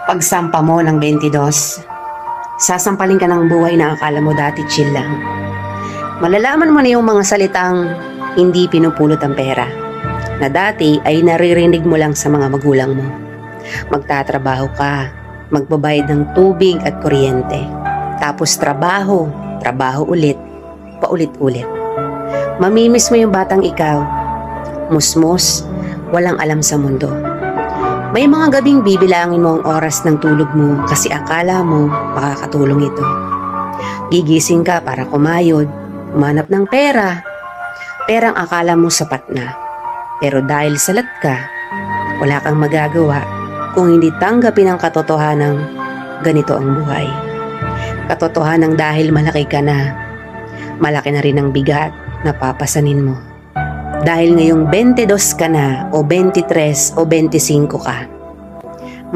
Pagsampa mo ng 22, sasampalin ka ng buhay na akala mo dati chill lang. Malalaman mo na yung mga salitang hindi pinupulot ang pera, na dati ay naririnig mo lang sa mga magulang mo. Magtatrabaho ka, magbabayad ng tubig at kuryente. Tapos trabaho ulit, paulit-ulit. Mamimiss mo yung batang ikaw, musmos, walang alam sa mundo. May mga gabing bibilangin mo ang oras ng tulog mo kasi akala mo makakatulong ito. Gigising ka para kumayod, umanap ng perang akala mo sapat na. Pero dahil salat ka, wala kang magagawa kung hindi tanggapin ang katotohanang ganito ang buhay. Katotohanang dahil malaki ka na, malaki na rin ang bigat na papasanin mo. Dahil ngayong 22 ka na o 23 o 25 ka,